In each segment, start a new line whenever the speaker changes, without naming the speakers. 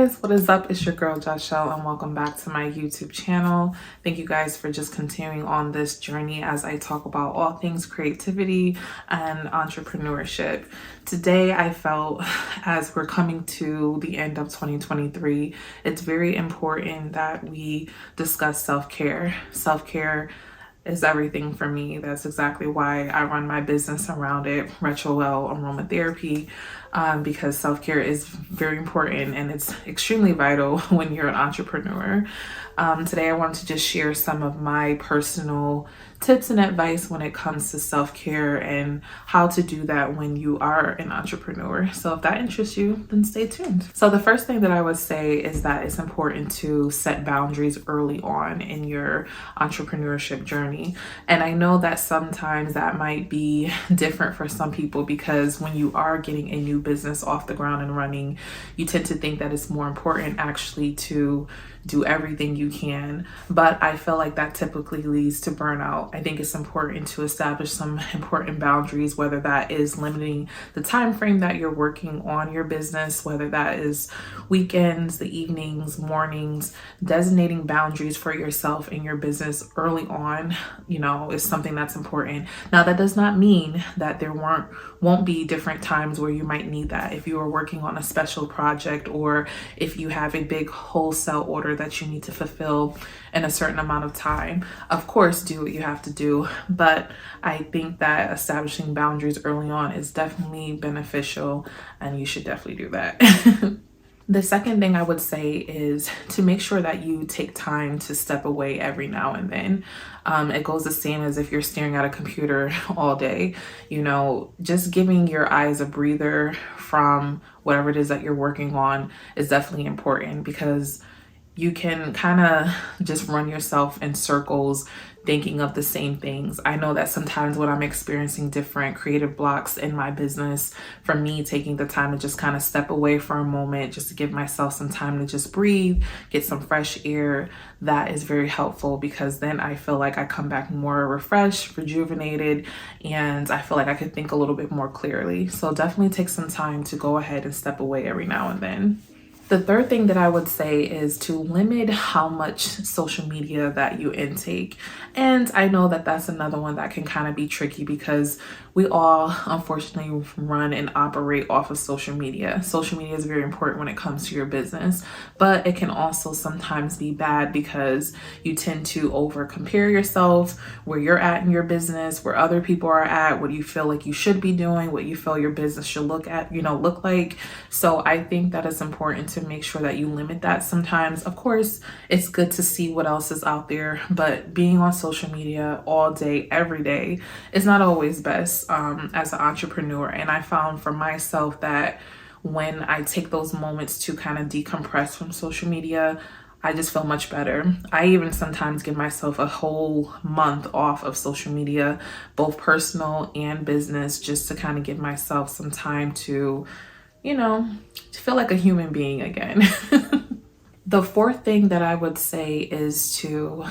guys, what is up? It's your girl Joshelle and welcome back to my YouTube channel. Thank you guys for just continuing on this journey as I talk about all things creativity and entrepreneurship. Today I felt, as we're coming to the end of 2023, it's very important that we discuss self-care. Self-care is everything for me. That's exactly why I run my business around it, retro.elle aromatherapy, because self-care is very important and it's extremely vital when you're an entrepreneur. Today I wanted to just share some of my personal tips and advice when it comes to self-care and how to do that when you are an entrepreneur. So if that interests you, then stay tuned. So the first thing that I would say is that it's important to set boundaries early on in your entrepreneurship journey. And I know that sometimes that might be different for some people because when you are getting a new business off the ground and running, you tend to think that it's more important actually to do everything you can. But I feel like that typically leads to burnout. I think it's important to establish some important boundaries, whether that is limiting the time frame that you're working on your business, whether that is weekends, the evenings, mornings. Designating boundaries for yourself and your business early on, is something that's important. Now, that does not mean that there won't be different times where you might need that. If you are working on a special project or if you have a big wholesale order that you need to fulfill in a certain amount of time, of course, do what you have to do. But I think that establishing boundaries early on is definitely beneficial and you should definitely do that. The second thing I would say is to make sure that you take time to step away every now and then. It goes the same as if you're staring at a computer all day. Just giving your eyes a breather from whatever it is that you're working on is definitely important because you can kind of just run yourself in circles thinking of the same things. I know that sometimes when I'm experiencing different creative blocks in my business, for me, taking the time to just kind of step away for a moment, just to give myself some time to just breathe, get some fresh air, that is very helpful because then I feel like I come back more refreshed, rejuvenated, and I feel like I could think a little bit more clearly. So definitely take some time to go ahead and step away every now and then. The third thing that I would say is to limit how much social media that you intake. And I know that that's another one that can kind of be tricky because we all unfortunately run and operate off of social media. Social media is very important when it comes to your business, but it can also sometimes be bad because you tend to over compare yourself, where you're at in your business, where other people are at, what you feel like you should be doing, what you feel your business should look like. So I think that it's important to make sure that you limit that. Sometimes, of course, it's good to see what else is out there, but being on social media all day, every day is not always best as an entrepreneur. And I found for myself that when I take those moments to kind of decompress from social media, I just feel much better. I even sometimes give myself a whole month off of social media, both personal and business, just to kind of give myself some time to feel like a human being again. The fourth thing that I would say is to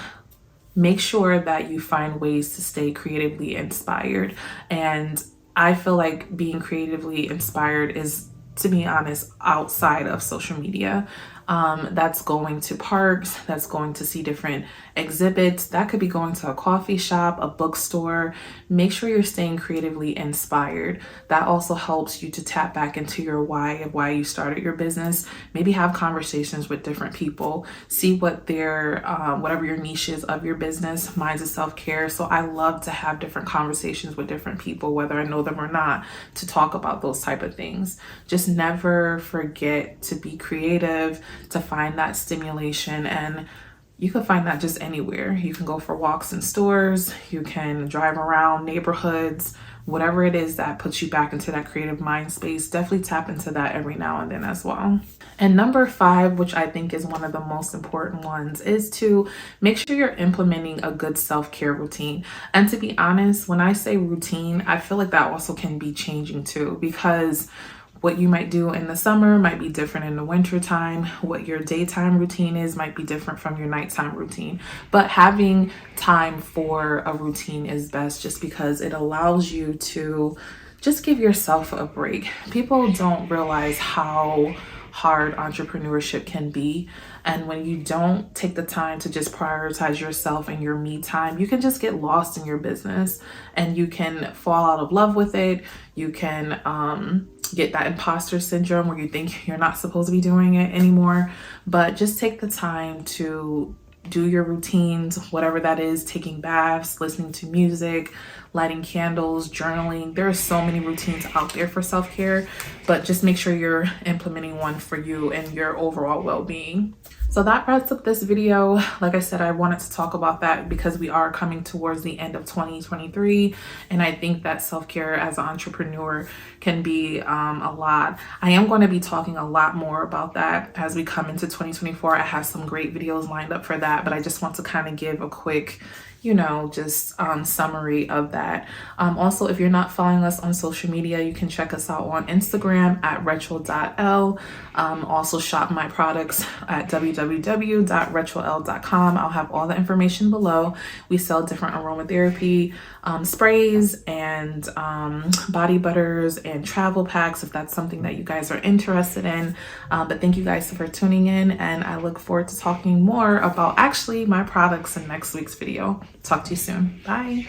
make sure that you find ways to stay creatively inspired. And I feel like being creatively inspired is, to be honest, outside of social media. That's going to parks, that's going to see different exhibits, that could be going to a coffee shop, a bookstore. Make sure you're staying creatively inspired. That also helps you to tap back into your why of why you started your business. Maybe have conversations with different people, see what their whatever your niche is of your business. Mine's is self-care, so I love to have different conversations with different people, whether I know them or not, to talk about those type of things. Just never forget to be creative, to find that stimulation, and you can find that just anywhere. You can go for walks in stores, you can drive around neighborhoods, whatever it is that puts you back into that creative mind space. Definitely tap into that every now and then as well. And number 5, which I think is one of the most important ones, is to make sure you're implementing a good self-care routine. And to be honest, when I say routine, I feel like that also can be changing too, because what you might do in the summer might be different in the winter time. What your daytime routine is might be different from your nighttime routine. But having time for a routine is best just because it allows you to just give yourself a break. People don't realize how hard entrepreneurship can be. And when you don't take the time to just prioritize yourself and your me time, you can just get lost in your business and you can fall out of love with it. You can get that imposter syndrome where you think you're not supposed to be doing it anymore. But just take the time to do your routines, whatever that is, taking baths, listening to music, lighting candles, journaling. There are so many routines out there for self-care, but just make sure you're implementing one for you and your overall well-being. So that wraps up this video. Like I said, I wanted to talk about that because we are coming towards the end of 2023. And I think that self-care as an entrepreneur can be a lot. I am going to be talking a lot more about that as we come into 2024. I have some great videos lined up for that, but I just want to kind of give a quick just summary of that. Also, if you're not following us on social media, you can check us out on Instagram at retro.elle. Also shop my products at www.retro.elle.com. I'll have all the information below. We sell different aromatherapy sprays and body butters and travel packs if that's something that you guys are interested in. But thank you guys for tuning in, and I look forward to talking more about actually my products in next week's video. Talk to you soon. Bye.